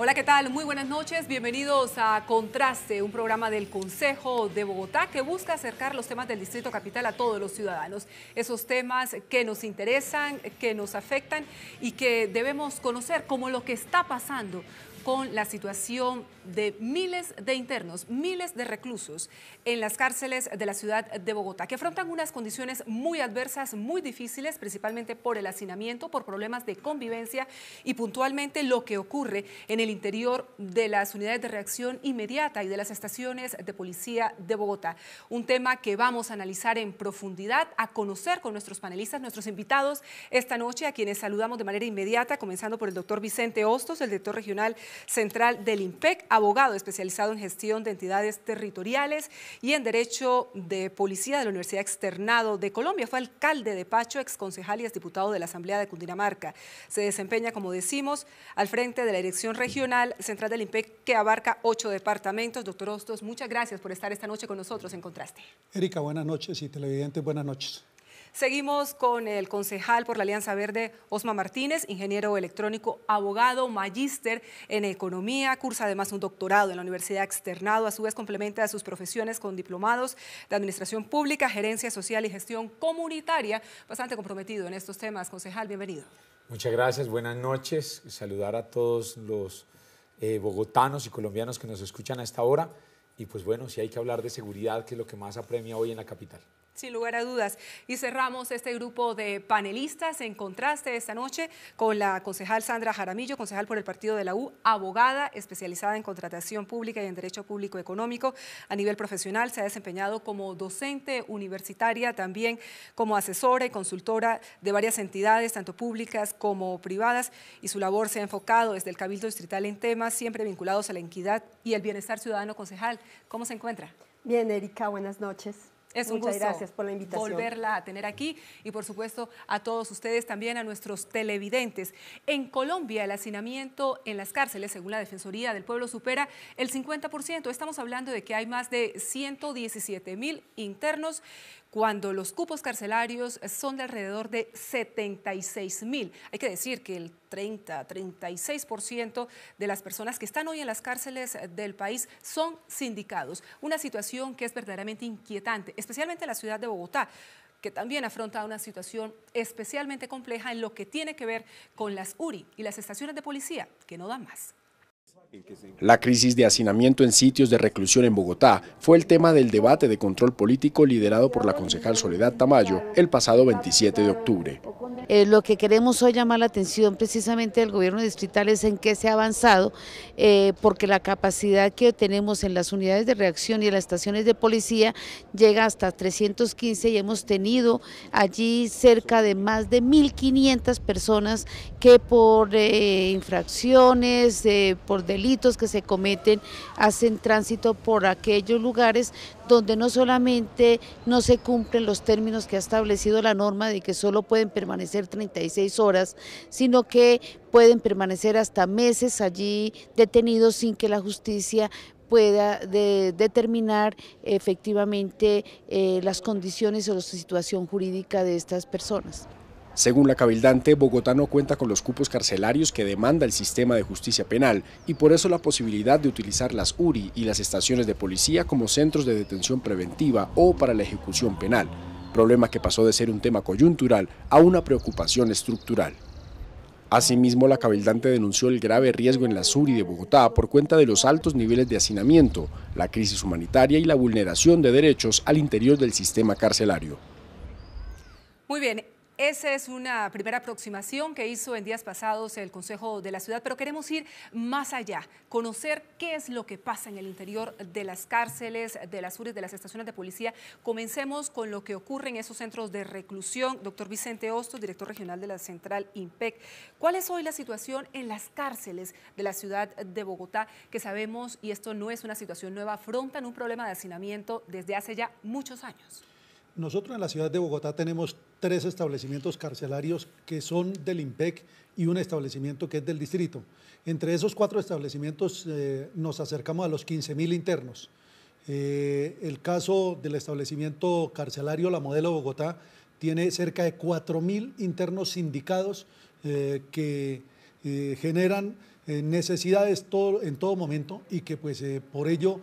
Hola, ¿qué tal? Muy buenas noches. Bienvenidos a Contraste, un programa del Consejo de Bogotá que busca acercar los temas del Distrito Capital a todos los ciudadanos. Esos temas que nos interesan, que nos afectan y que debemos conocer, como lo que está pasando con la situación de miles de internos, miles de reclusos en las cárceles de la ciudad de Bogotá, que afrontan unas condiciones muy adversas, muy difíciles, principalmente por el hacinamiento, por problemas de convivencia y puntualmente lo que ocurre en el interior de las unidades de reacción inmediata y de las estaciones de policía de Bogotá. Un tema que vamos a analizar en profundidad, a conocer con nuestros panelistas, nuestros invitados esta noche, a quienes saludamos de manera inmediata, comenzando por el doctor Vicente Hostos, el director regional central del IMPEC, abogado especializado en gestión de entidades territoriales y en Derecho de Policía de la Universidad Externado de Colombia. Fue alcalde de Pacho, exconcejal y exdiputado de la Asamblea de Cundinamarca. Se desempeña, como decimos, al frente de la Dirección Regional Central del IMPEC, que abarca 8 departamentos. Doctor Hostos, muchas gracias por estar esta noche con nosotros en Contraste. Erika, buenas noches, y televidentes, buenas noches. Seguimos con el concejal por la Alianza Verde, Osma Martínez, ingeniero electrónico, abogado, magíster en economía, cursa además un doctorado en la Universidad Externado, a su vez complementa sus profesiones con diplomados de administración pública, gerencia social y gestión comunitaria, bastante comprometido en estos temas. Concejal, bienvenido. Muchas gracias, buenas noches, saludar a todos los bogotanos y colombianos que nos escuchan a esta hora y pues bueno, si hay que hablar de seguridad, que es lo que más apremia hoy en la capital. Sin lugar a dudas. Y cerramos este grupo de panelistas en Contraste esta noche con la concejal Sandra Jaramillo, concejal por el Partido de la U, abogada especializada en contratación pública y en Derecho Público Económico. A nivel profesional se ha desempeñado como docente universitaria, también como asesora y consultora de varias entidades, tanto públicas como privadas, y su labor se ha enfocado desde el Cabildo Distrital en temas siempre vinculados a la equidad y el bienestar ciudadano. Concejal, ¿cómo se encuentra? Bien, Erika, buenas noches. Es un Muchas gusto gracias por la invitación. Volverla a tener aquí y por supuesto a todos ustedes, también a nuestros televidentes. En Colombia el hacinamiento en las cárceles, según la Defensoría del Pueblo, supera el 50%. Estamos hablando de que hay más de 117.000 internos, cuando los cupos carcelarios son de alrededor de 76.000. Hay que decir que el 36% de las personas que están hoy en las cárceles del país son sindicados. Una situación que es verdaderamente inquietante, especialmente en la ciudad de Bogotá, que también afronta una situación especialmente compleja en lo que tiene que ver con las URI y las estaciones de policía, que no dan más. La crisis de hacinamiento en sitios de reclusión en Bogotá fue el tema del debate de control político liderado por la concejal Soledad Tamayo el pasado 27 de octubre. Lo que queremos hoy llamar la atención precisamente del gobierno distrital es en qué se ha avanzado, porque la capacidad que tenemos en las unidades de reacción y en las estaciones de policía llega hasta 315 y hemos tenido allí cerca de más de 1.500 personas que por infracciones, por delitos que se cometen, hacen tránsito por aquellos lugares donde no solamente no se cumplen los términos que ha establecido la norma de que solo pueden permanecer 36 horas, sino que pueden permanecer hasta meses allí detenidos sin que la justicia pueda determinar efectivamente las condiciones o la situación jurídica de estas personas. Según la cabildante, Bogotá no cuenta con los cupos carcelarios que demanda el sistema de justicia penal y por eso la posibilidad de utilizar las URI y las estaciones de policía como centros de detención preventiva o para la ejecución penal, problema que pasó de ser un tema coyuntural a una preocupación estructural. Asimismo, la cabildante denunció el grave riesgo en las URI de Bogotá por cuenta de los altos niveles de hacinamiento, la crisis humanitaria y la vulneración de derechos al interior del sistema carcelario. Muy bien. Esa es una primera aproximación que hizo en días pasados el Consejo de la Ciudad, pero queremos ir más allá, conocer qué es lo que pasa en el interior de las cárceles, de las URI, de las estaciones de policía. Comencemos con lo que ocurre en esos centros de reclusión. Doctor Vicente Hostos, director regional de la Central IMPEC. ¿Cuál es hoy la situación en las cárceles de la ciudad de Bogotá? Que sabemos, y esto no es una situación nueva, afrontan un problema de hacinamiento desde hace ya muchos años. Nosotros en la ciudad de Bogotá tenemos 3 establecimientos carcelarios que son del IMPEC y un establecimiento que es del distrito. Entre esos 4 establecimientos nos acercamos a los 15.000 internos. El caso del establecimiento carcelario La Modelo Bogotá tiene cerca de 4.000 internos sindicados que generan necesidades en todo momento y que pues por ello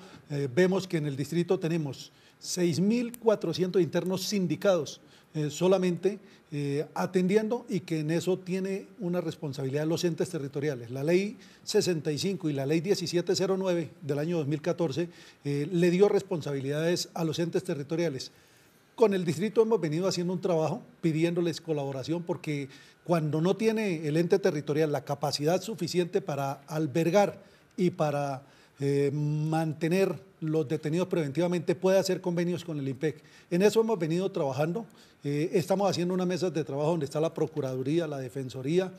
vemos que en el distrito tenemos 6.400 internos sindicados solamente atendiendo, y que en eso tiene una responsabilidad los entes territoriales. La ley 65 y la ley 1709 del año 2014 le dio responsabilidades a los entes territoriales. Con el distrito hemos venido haciendo un trabajo pidiéndoles colaboración, porque cuando no tiene el ente territorial la capacidad suficiente para albergar y para mantener los detenidos preventivamente, puede hacer convenios con el IMPEC. En eso hemos venido trabajando. Estamos haciendo unas mesas de trabajo donde está la Procuraduría, la Defensoría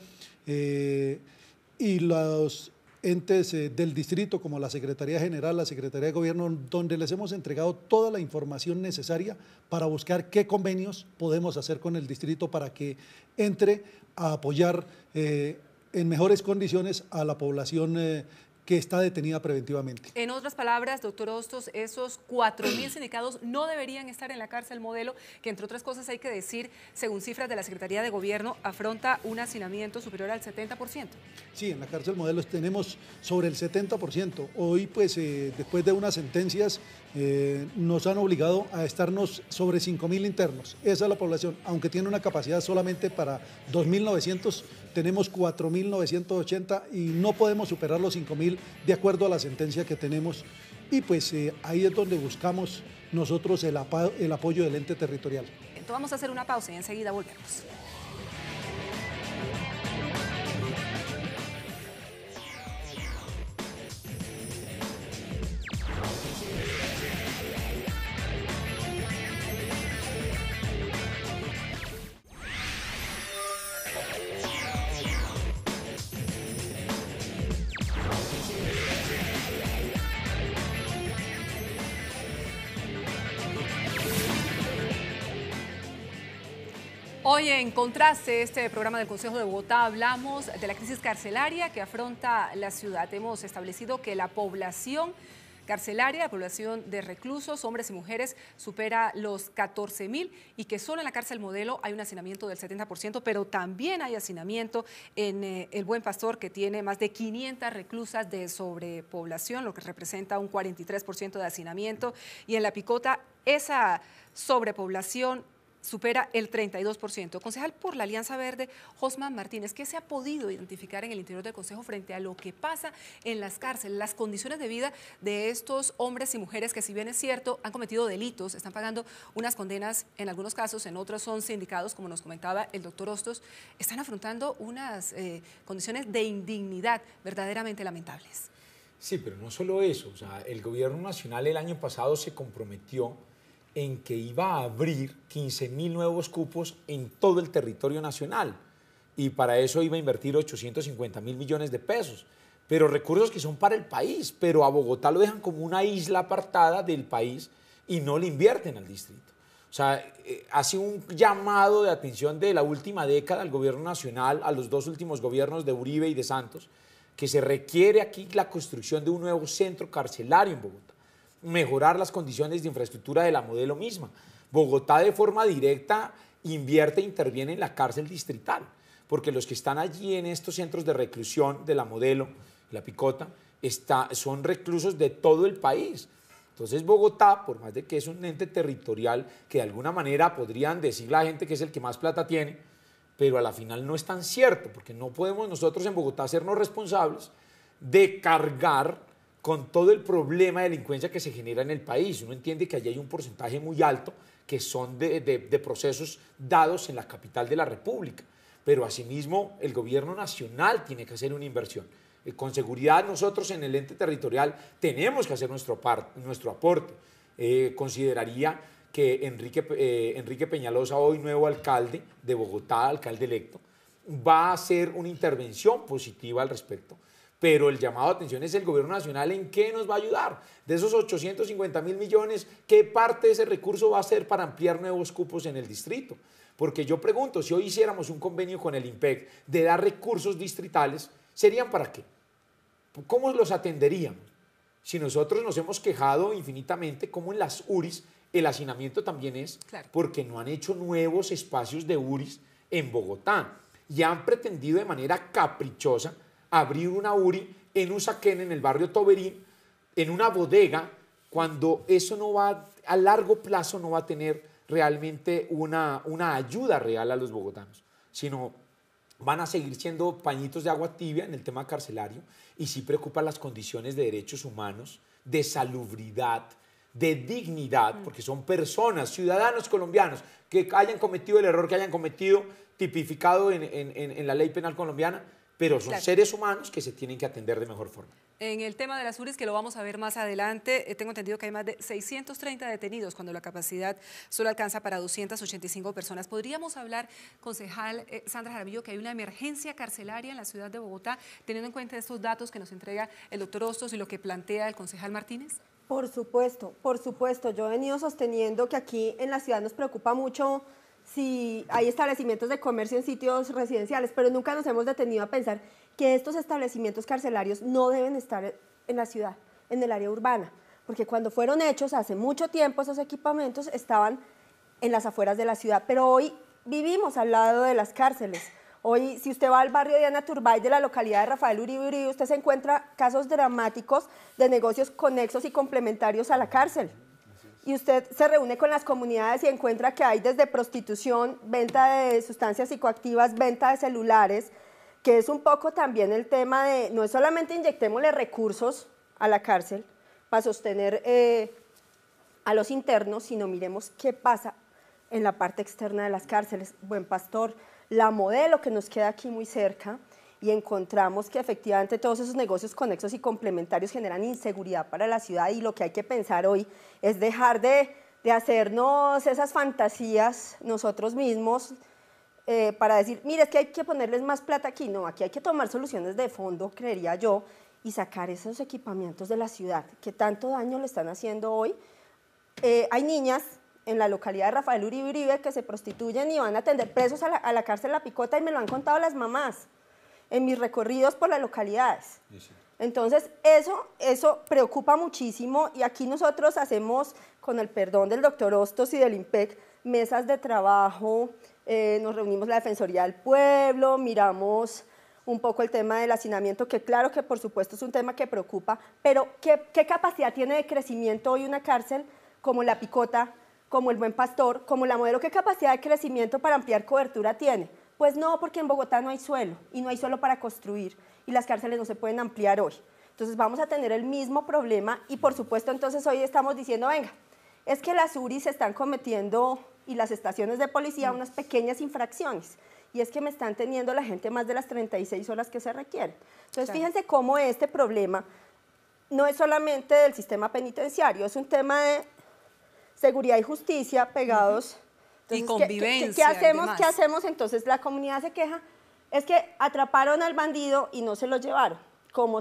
y los entes del distrito, como la Secretaría General, la Secretaría de Gobierno, donde les hemos entregado toda la información necesaria para buscar qué convenios podemos hacer con el distrito para que entre a apoyar en mejores condiciones a la población que está detenida preventivamente. En otras palabras, doctor Hostos, esos 4.000 sindicados no deberían estar en la cárcel modelo, que entre otras cosas hay que decir, según cifras de la Secretaría de Gobierno, afronta un hacinamiento superior al 70%. Sí, en la cárcel modelo tenemos sobre el 70%. Hoy, pues, después de unas sentencias, nos han obligado a estarnos sobre 5.000 internos. Esa es la población, aunque tiene una capacidad solamente para 2.900, tenemos 4.980 y no podemos superar los 5.000 de acuerdo a la sentencia que tenemos, y pues ahí es donde buscamos nosotros el apoyo del ente territorial. Entonces vamos a hacer una pausa y enseguida volvemos. Hoy en Contraste, este programa del Consejo de Bogotá, hablamos de la crisis carcelaria que afronta la ciudad. Hemos establecido que la población carcelaria, la población de reclusos, hombres y mujeres, supera los 14.000 y que solo en la cárcel modelo hay un hacinamiento del 70%, pero también hay hacinamiento en El Buen Pastor, que tiene más de 500 reclusas de sobrepoblación, lo que representa un 43% de hacinamiento, y en La Picota esa sobrepoblación supera el 32%. Concejal por la Alianza Verde, Josman Martínez, ¿qué se ha podido identificar en el interior del Consejo frente a lo que pasa en las cárceles, las condiciones de vida de estos hombres y mujeres que, si bien es cierto, han cometido delitos, están pagando unas condenas en algunos casos, en otros son sindicados, como nos comentaba el doctor Hostos, están afrontando unas condiciones de indignidad verdaderamente lamentables? Sí, pero no solo eso, o sea, el gobierno nacional el año pasado se comprometió en que iba a abrir 15.000 nuevos cupos en todo el territorio nacional, y para eso iba a invertir 850.000 millones de pesos, pero recursos que son para el país, pero a Bogotá lo dejan como una isla apartada del país y no le invierten al distrito. O sea, hace un llamado de atención de la última década al gobierno nacional, a los dos últimos gobiernos de Uribe y de Santos, que se requiere aquí la construcción de un nuevo centro carcelario en Bogotá, mejorar las condiciones de infraestructura de la modelo misma. Bogotá de forma directa invierte e interviene en la cárcel distrital, porque los que están allí en estos centros de reclusión de la modelo, La Picota, son reclusos de todo el país. Entonces Bogotá, por más de que es un ente territorial que de alguna manera podrían decir la gente que es el que más plata tiene, pero a la final no es tan cierto, porque no podemos nosotros en Bogotá hacernos responsables de cargar con todo el problema de delincuencia que se genera en el país. Uno entiende que allí hay un porcentaje muy alto que son de procesos dados en la capital de la República, pero asimismo el gobierno nacional tiene que hacer una inversión. Con seguridad nosotros en el ente territorial tenemos que hacer nuestro aporte. Consideraría que Enrique Peñalosa, hoy nuevo alcalde de Bogotá, alcalde electo, va a hacer una intervención positiva al respecto. Pero el llamado de atención es el gobierno nacional, ¿en qué nos va a ayudar? De esos 850.000 millones, ¿qué parte de ese recurso va a ser para ampliar nuevos cupos en el distrito? Porque yo pregunto, si hoy hiciéramos un convenio con el IMPEC de dar recursos distritales, ¿serían para qué? ¿Cómo los atenderíamos? Si nosotros nos hemos quejado infinitamente, como en las URIs el hacinamiento también es, claro, porque no han hecho nuevos espacios de URIs en Bogotá y han pretendido de manera caprichosa abrir una URI en Usaquén, en el barrio Toberín, en una bodega, cuando eso no va, a largo plazo no va a tener realmente una ayuda real a los bogotanos, sino van a seguir siendo pañitos de agua tibia en el tema carcelario, y sí preocupan las condiciones de derechos humanos, de salubridad, de dignidad, porque son personas, ciudadanos colombianos, que hayan cometido el error que hayan cometido, tipificado en la ley penal colombiana, pero son seres humanos que se tienen que atender de mejor forma. En el tema de las URIs, que lo vamos a ver más adelante, tengo entendido que hay más de 630 detenidos cuando la capacidad solo alcanza para 285 personas. ¿Podríamos hablar, concejal Sandra Jaramillo, que hay una emergencia carcelaria en la ciudad de Bogotá, teniendo en cuenta estos datos que nos entrega el doctor Hostos y lo que plantea el concejal Martínez? Por supuesto, por supuesto. Yo he venido sosteniendo que aquí en la ciudad nos preocupa mucho si hay establecimientos de comercio en sitios residenciales, pero nunca nos hemos detenido a pensar que estos establecimientos carcelarios no deben estar en la ciudad, en el área urbana, porque cuando fueron hechos hace mucho tiempo esos equipamientos estaban en las afueras de la ciudad, pero hoy vivimos al lado de las cárceles. Hoy, si usted va al barrio de Ana Turbay de la localidad de Rafael Uribe Uribe, usted se encuentra casos dramáticos de negocios conexos y complementarios a la cárcel. Y usted se reúne con las comunidades y encuentra que hay desde prostitución, venta de sustancias psicoactivas, venta de celulares, que es un poco también el tema de, no es solamente inyectémosle recursos a la cárcel para sostener a los internos, sino miremos qué pasa en la parte externa de las cárceles. Buen Pastor, La Modelo, que nos queda aquí muy cerca, y encontramos que efectivamente todos esos negocios conexos y complementarios generan inseguridad para la ciudad, y lo que hay que pensar hoy es dejar de hacernos esas fantasías nosotros mismos para decir, mire, es que hay que ponerles más plata aquí. No, aquí hay que tomar soluciones de fondo, creería yo, y sacar esos equipamientos de la ciudad que tanto daño le están haciendo hoy. Hay niñas en la localidad de Rafael Uribe Uribe que se prostituyen y van a atender presos a la cárcel La Picota, y me lo han contado las mamás en mis recorridos por las localidades. Entonces, eso preocupa muchísimo, y aquí nosotros hacemos, con el perdón del doctor Hostos y del IMPEC, mesas de trabajo, nos reunimos la Defensoría del Pueblo, miramos un poco el tema del hacinamiento, que claro que por supuesto es un tema que preocupa, pero ¿qué capacidad tiene de crecimiento hoy una cárcel como La Picota, como el Buen Pastor, como La Modelo? ¿Qué capacidad de crecimiento para ampliar cobertura tiene? Pues no, porque en Bogotá no hay suelo, y no hay suelo para construir, y las cárceles no se pueden ampliar hoy. Entonces vamos a tener el mismo problema, y por supuesto entonces hoy estamos diciendo, venga, es que las URI se están cometiendo, y las estaciones de policía, unas pequeñas infracciones, y es que me están teniendo la gente más de las 36 horas que se requieren. Entonces fíjense cómo este problema no es solamente del sistema penitenciario, es un tema de seguridad y justicia pegados. Entonces, y convivencia. ¿Qué hacemos? Entonces la comunidad se queja, es que atraparon al bandido y no se lo llevaron. Como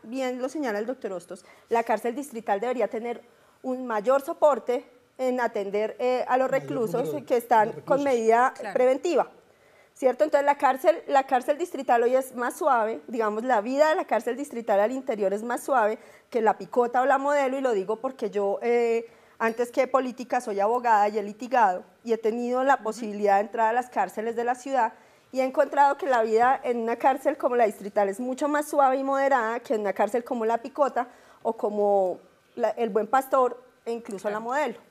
bien lo señala el doctor Hostos, la cárcel distrital debería tener un mayor soporte en atender a los reclusos que están con medida preventiva, ¿cierto? Entonces la cárcel distrital hoy es más suave, digamos, la vida de la cárcel distrital al interior es más suave que La Picota o La Modelo, y lo digo porque yo antes que política soy abogada y he litigado y he tenido la posibilidad de entrar a las cárceles de la ciudad, y he encontrado que la vida en una cárcel como la distrital es mucho más suave y moderada que en una cárcel como La Picota o como el Buen Pastor e incluso La Modelo.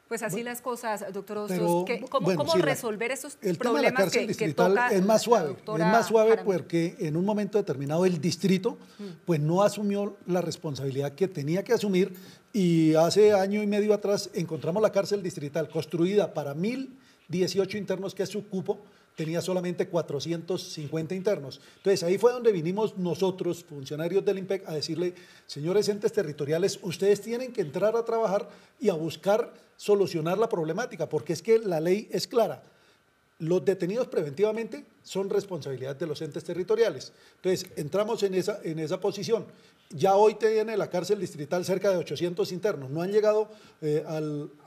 Pues así las cosas, doctor Hostos. ¿Cómo resolver esos problemas? El tema de la cárcel distrital es más suave porque en un momento determinado el distrito pues no asumió la responsabilidad que tenía que asumir, y hace año y medio atrás encontramos la cárcel distrital construida para 1.018 internos, que es su cupo, tenía solamente 450 internos. Entonces ahí fue donde vinimos nosotros, funcionarios del IMPEC, a decirle, señores entes territoriales, ustedes tienen que entrar a trabajar y a buscar solucionar la problemática, porque es que la ley es clara. Los detenidos preventivamente son responsabilidad de los entes territoriales. Entonces entramos en esa posición. Ya hoy tiene la cárcel distrital cerca de 800 internos, no han llegado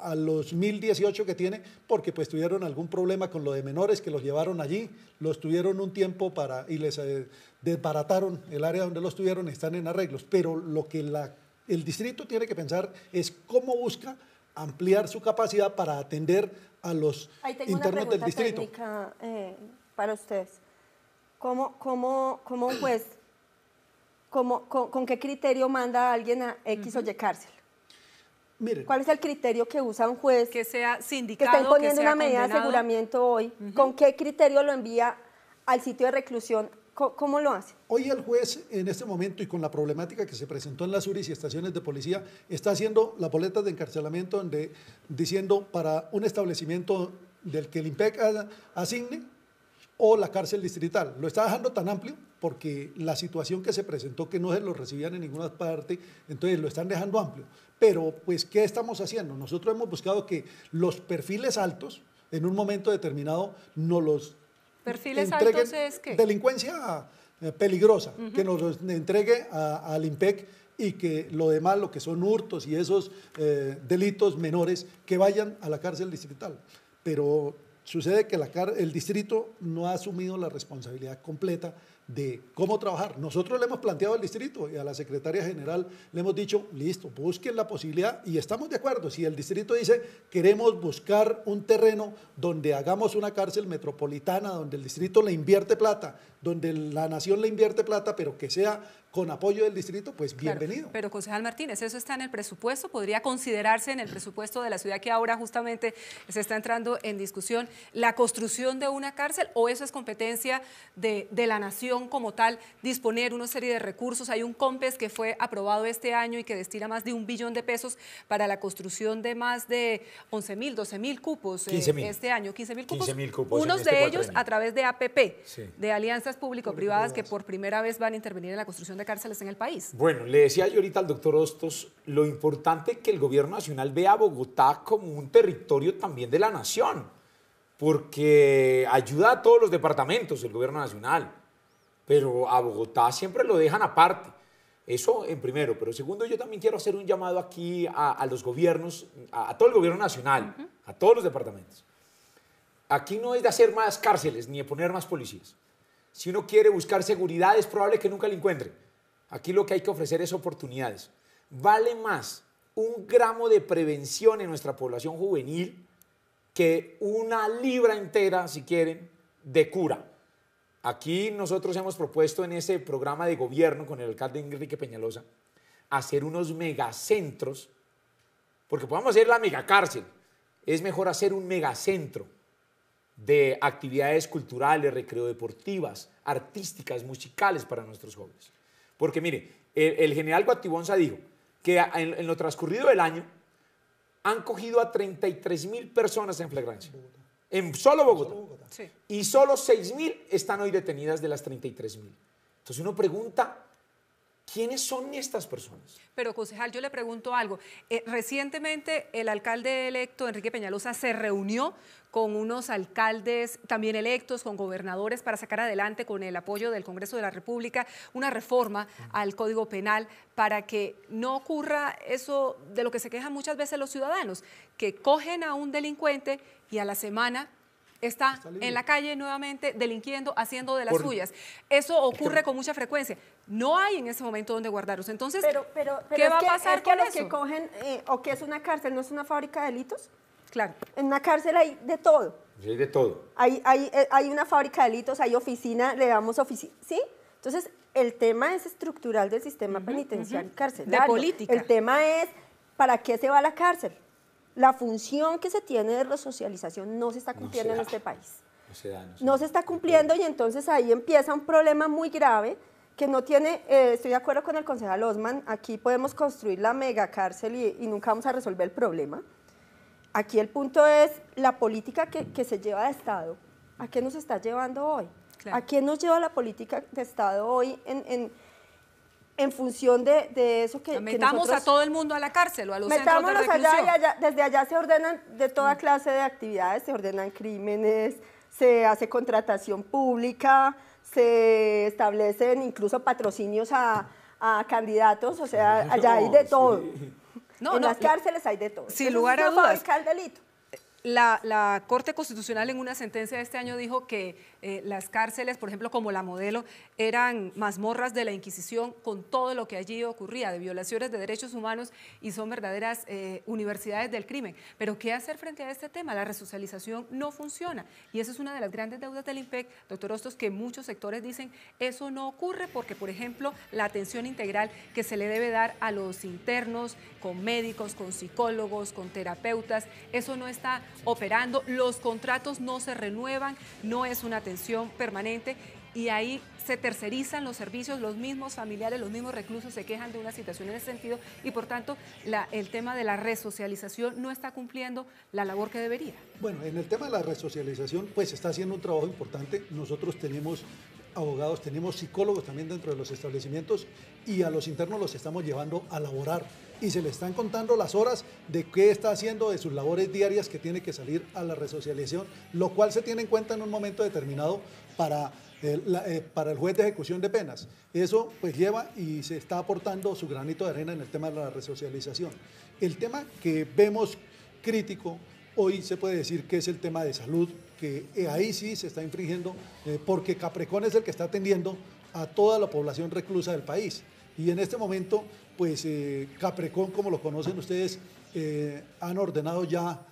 a los 1.018 que tiene, porque pues tuvieron algún problema con lo de menores que los llevaron allí, los tuvieron un tiempo y les desbarataron el área donde los tuvieron, están en arreglos, pero lo que el distrito tiene que pensar es cómo busca ampliar su capacidad para atender a los internos del distrito. Ahí tengo una pregunta técnica para ustedes. ¿Cómo un juez ¿con qué criterio manda a alguien a X o Y cárcel? Mire, ¿Cuál es el criterio que usa un juez Que sea que sindicado, está imponiendo que sea una medida de condenado. aseguramiento hoy? ¿Con qué criterio lo envía al sitio de reclusión? ¿Cómo lo hace? hoy el juez en este momento y con la problemática que se presentó en las URIs y estaciones de policía está haciendo las boletas de encarcelamiento diciendo para un establecimiento del que el IMPEC asigne o la cárcel distrital. Lo está dejando tan amplio porque la situación que se presentó que no se lo recibían en ninguna parte, entonces lo están dejando amplio. Pero pues, ¿qué estamos haciendo? Nosotros hemos buscado que los perfiles altos en un momento determinado nos los ¿Perfiles entreguen. altos es qué? Delincuencia peligrosa, que nos los entregue al IMPEC y que lo demás, lo que son hurtos y esos delitos menores, que vayan a la cárcel distrital. Pero sucede que el distrito no ha asumido la responsabilidad completa de cómo trabajar. Nosotros le hemos planteado al distrito y a la secretaria general le hemos dicho, listo, busquen la posibilidad y estamos de acuerdo. Si el distrito dice, queremos buscar un terreno donde hagamos una cárcel metropolitana, donde el distrito le invierte plata, donde la nación le invierte plata, pero que sea con apoyo del distrito, pues Claro, bienvenido. pero concejal Martínez, ¿eso está en el presupuesto? ¿Podría considerarse en el presupuesto de la ciudad que ahora justamente se está entrando en discusión la construcción de una cárcel o eso es competencia de la nación como tal, disponer una serie de recursos? Hay un COMPES que fue aprobado este año y que destina más de 1 billón de pesos para la construcción de más de 11.000, 12.000 cupos 15.000. este año, 15.000 cupos, 15.000 cupos en unos este de ellos cuatrenio. a través de APP, Sí. de alianzas público-privadas que por primera vez van a intervenir en la construcción de cárceles en el país. Bueno, le decía yo ahorita al doctor Hostos, lo importante que el gobierno nacional vea a Bogotá como un territorio también de la nación, porque ayuda a todos los departamentos el gobierno nacional, pero a Bogotá siempre lo dejan aparte. Eso en primero, pero segundo, yo también quiero hacer un llamado aquí a los gobiernos, a todo el gobierno nacional, a todos los departamentos. Aquí no es de hacer más cárceles ni de poner más policías. Si uno quiere buscar seguridad, es probable que nunca la encuentre. Aquí lo que hay que ofrecer es oportunidades. Vale más 1 gramo de prevención en nuestra población juvenil que 1 libra entera, si quieren, de cura. Aquí nosotros hemos propuesto en ese programa de gobierno con el alcalde Enrique Peñalosa hacer unos megacentros, porque podemos hacer la megacárcel, es mejor hacer un megacentro de actividades culturales, recreodeportivas, artísticas, musicales para nuestros jóvenes. Porque mire, el general Guatibonza dijo que en lo transcurrido del año han cogido a 33.000 personas en flagrancia. En solo Bogotá. Sí. Y solo 6.000 están hoy detenidas de las 33.000. Entonces uno pregunta, ¿quiénes son estas personas? Pero, concejal, yo le pregunto algo. Recientemente el alcalde electo, Enrique Peñalosa, se reunió con unos alcaldes también electos, con gobernadores, para sacar adelante, con el apoyo del Congreso de la República, una reforma al Código Penal para que no ocurra eso de lo que se quejan muchas veces los ciudadanos, que cogen a un delincuente y a la semana está en la calle nuevamente delinquiendo, haciendo de las suyas. Eso ocurre con mucha frecuencia. No hay en ese momento donde guardarlos. Entonces, ¿qué va a pasar con los eso? que cogen, o que es una cárcel, no es una fábrica de delitos? Claro. En una cárcel hay de todo. Hay de todo. Hay una fábrica de delitos, hay oficina, le damos oficina, ¿sí? Entonces, el tema es estructural del sistema penitenciario y carcelario. De política. El tema es, ¿para qué se va a la cárcel? La función que se tiene de resocialización no se está cumpliendo en este país. No se está cumpliendo y entonces ahí empieza un problema muy grave que no tiene, estoy de acuerdo con el concejal Osman, aquí podemos construir la megacárcel y nunca vamos a resolver el problema. Aquí el punto es la política que se lleva de Estado. ¿A qué nos está llevando hoy? Claro. ¿A qué nos lleva la política de Estado hoy en función de eso que metamos nosotros, a todo el mundo a la cárcel o a los centros de reclusión? Allá y allá, desde allá se ordenan de toda clase de actividades, se ordenan crímenes, se hace contratación pública, se establecen incluso patrocinios a candidatos, o sea, allá hay de todo. Sí. En las cárceles hay de todo. Sin lugar a dudas. El delito. La Corte Constitucional en una sentencia de este año dijo que las cárceles, por ejemplo, como la Modelo, eran mazmorras de la Inquisición con todo lo que allí ocurría, de violaciones de derechos humanos, y son verdaderas universidades del crimen. Pero ¿qué hacer frente a este tema? La resocialización no funciona y esa es una de las grandes deudas del IMPEC, doctor Hostos, que muchos sectores dicen eso no ocurre porque, por ejemplo, la atención integral que se le debe dar a los internos con médicos, con psicólogos, con terapeutas, eso no está operando, los contratos no se renuevan, no es una atención permanente y ahí se tercerizan los servicios, los mismos familiares, los mismos reclusos se quejan de una situación en ese sentido y por tanto el tema de la resocialización no está cumpliendo la labor que debería. Bueno, en el tema de la resocialización pues se está haciendo un trabajo importante. Nosotros tenemos abogados, tenemos psicólogos también dentro de los establecimientos y a los internos los estamos llevando a laborar y se le están contando las horas de qué está haciendo de sus labores diarias que tiene que salir a la resocialización, lo cual se tiene en cuenta en un momento determinado para el juez de ejecución de penas. Eso pues lleva y se está aportando su granito de arena en el tema de la resocialización. El tema que vemos crítico hoy se puede decir que es el tema de salud, que ahí sí se está infringiendo porque Caprecón es el que está atendiendo a toda la población reclusa del país. Y en este momento, pues Caprecón, como lo conocen ustedes, han ordenado ya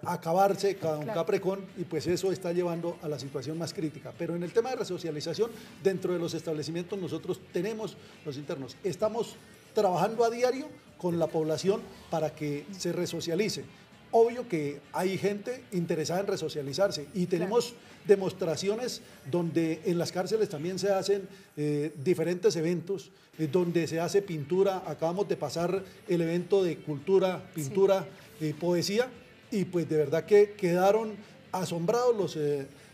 acabarse con Caprecón y pues eso está llevando a la situación más crítica. Pero en el tema de resocialización, dentro de los establecimientos nosotros tenemos los internos. Estamos trabajando a diario con la población para que se resocialice. Obvio que hay gente interesada en resocializarse y tenemos demostraciones donde en las cárceles también se hacen diferentes eventos, donde se hace pintura. Acabamos de pasar el evento de cultura, pintura, poesía y pues de verdad que quedaron asombrados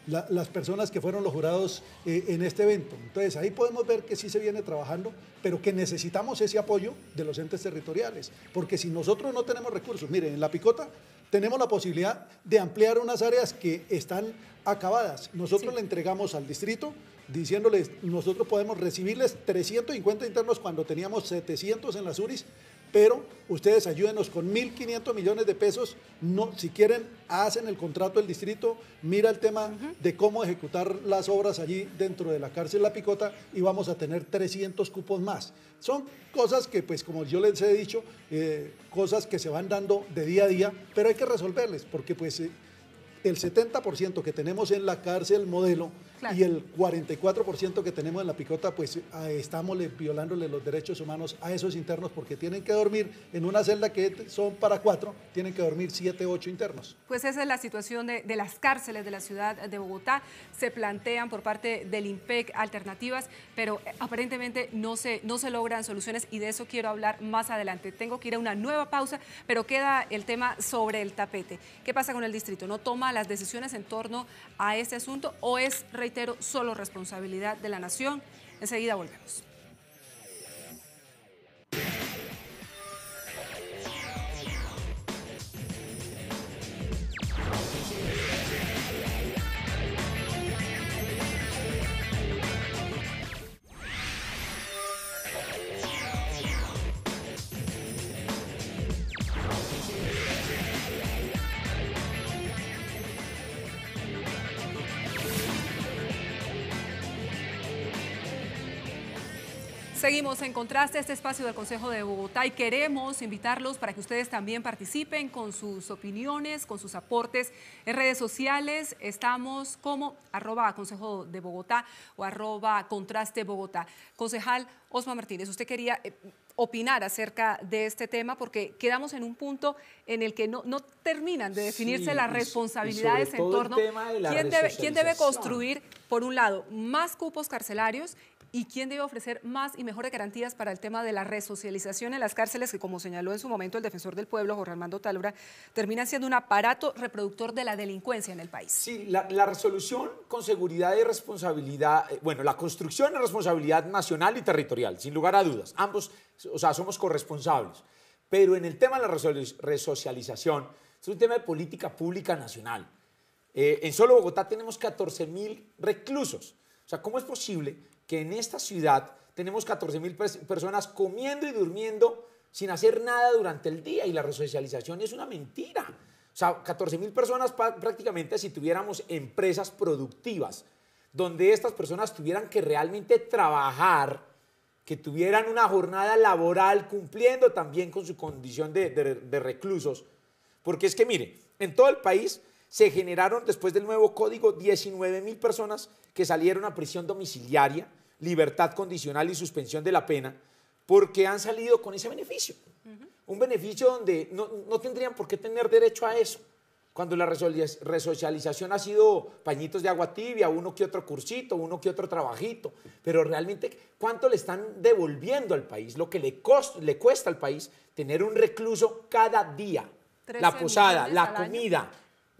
las personas que fueron los jurados en este evento. Entonces ahí podemos ver que sí se viene trabajando, pero que necesitamos ese apoyo de los entes territoriales, porque si nosotros no tenemos recursos, miren, en La Picota tenemos la posibilidad de ampliar unas áreas que están acabadas. Nosotros le entregamos al distrito diciéndoles, nosotros podemos recibirles 350 internos cuando teníamos 700 en las URIs, pero ustedes ayúdenos con 1.500 millones de pesos, no, si quieren hacen el contrato del distrito, mira el tema de cómo ejecutar las obras allí dentro de la cárcel La Picota y vamos a tener 300 cupos más. Son cosas que, pues como yo les he dicho, cosas que se van dando de día a día, pero hay que resolverles, porque pues el 70% que tenemos en la cárcel Modelo y el 44% que tenemos en La Picota, pues estamos violándole los derechos humanos a esos internos porque tienen que dormir en una celda que son para 4, tienen que dormir 7, 8 internos. Pues esa es la situación de las cárceles de la ciudad de Bogotá. Se plantean por parte del IMPEC alternativas, pero aparentemente no se logran soluciones y de eso quiero hablar más adelante. Tengo que ir a una nueva pausa, pero queda el tema sobre el tapete. ¿Qué pasa con el distrito? ¿No toma las decisiones en torno a este asunto o es, reitero, solo responsabilidad de la nación? Enseguida volvemos. Seguimos en Contraste, este espacio del Consejo de Bogotá, y queremos invitarlos para que ustedes también participen con sus opiniones, con sus aportes en redes sociales. Estamos como @Consejo de Bogotá o @Contraste Bogotá. Concejal Osma Martínez, usted quería opinar acerca de este tema porque quedamos en un punto en el que no terminan de definirse las responsabilidades en torno a quién debe construir, por un lado, más cupos carcelarios y quién debe ofrecer más y mejores garantías para el tema de la resocialización en las cárceles, que como señaló en su momento el defensor del pueblo, Jorge Armando Tálora, termina siendo un aparato reproductor de la delincuencia en el país. Sí, la resolución con seguridad y responsabilidad, bueno, la construcción es responsabilidad nacional y territorial, sin lugar a dudas. Ambos, o sea, somos corresponsables. Pero en el tema de la resocialización, es un tema de política pública nacional. En solo Bogotá tenemos 14.000 reclusos. O sea, ¿cómo es posible que en esta ciudad tenemos 14.000 personas comiendo y durmiendo sin hacer nada durante el día? Y la resocialización es una mentira. O sea, 14.000 personas prácticamente si tuviéramos empresas productivas, donde estas personas tuvieran que realmente trabajar, que tuvieran una jornada laboral cumpliendo también con su condición de reclusos. Porque es que, mire, en todo el país se generaron, después del nuevo código, 19.000 personas que salieron a prisión domiciliaria, libertad condicional y suspensión de la pena, porque han salido con ese beneficio. Un beneficio donde no tendrían por qué tener derecho a eso. Cuando la resocialización ha sido pañitos de agua tibia, uno que otro cursito, uno que otro trabajito, pero realmente, ¿cuánto le están devolviendo al país? Lo que le cuesta al país tener un recluso cada día. La posada, la comida,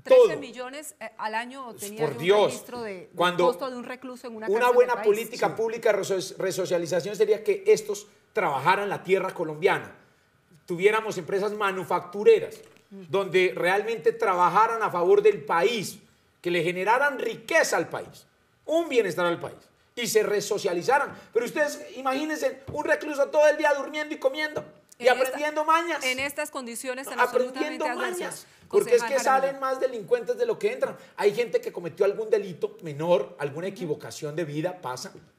13 todo. millones al año tenía Por un Dios, registro de cuando costo de un recluso en una cárcel una buena del país. política pública de resocialización sería que estos trabajaran la tierra colombiana, tuviéramos empresas manufactureras, donde realmente trabajaran a favor del país, que le generaran riqueza al país, un bienestar al país, y se resocializaran. Pero ustedes imagínense un recluso todo el día durmiendo y comiendo y aprendiendo mañas. En estas condiciones tan absolutamente Aprendiendo adversas. mañas. Porque es que Concejal Jaramillo. salen más delincuentes de lo que entran. Hay gente que cometió algún delito menor, alguna equivocación de vida,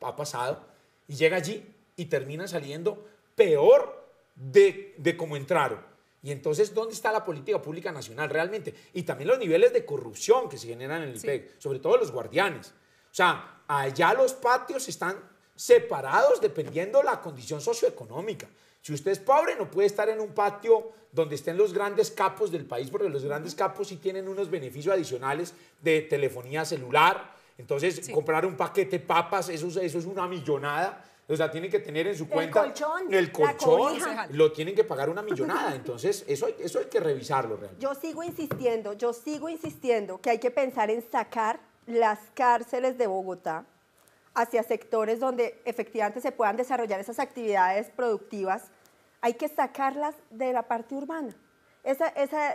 ha pasado, y llega allí y terminan saliendo peor de cómo entraron. Y entonces, ¿dónde está la política pública nacional realmente? Y también los niveles de corrupción que se generan en el IPEC, sobre todo los guardianes. O sea, allá los patios están separados dependiendo de la condición socioeconómica. Si usted es pobre, no puede estar en un patio donde estén los grandes capos del país, porque los grandes capos sí tienen unos beneficios adicionales de telefonía celular. Entonces, comprar un paquete de papas, eso es una millonada. O sea, tienen que tener en su cuenta el colchón, lo tienen que pagar una millonada. Entonces, eso hay que revisarlo realmente. Yo sigo insistiendo que hay que pensar en sacar las cárceles de Bogotá hacia sectores donde efectivamente se puedan desarrollar esas actividades productivas. Hay que sacarlas de la parte urbana.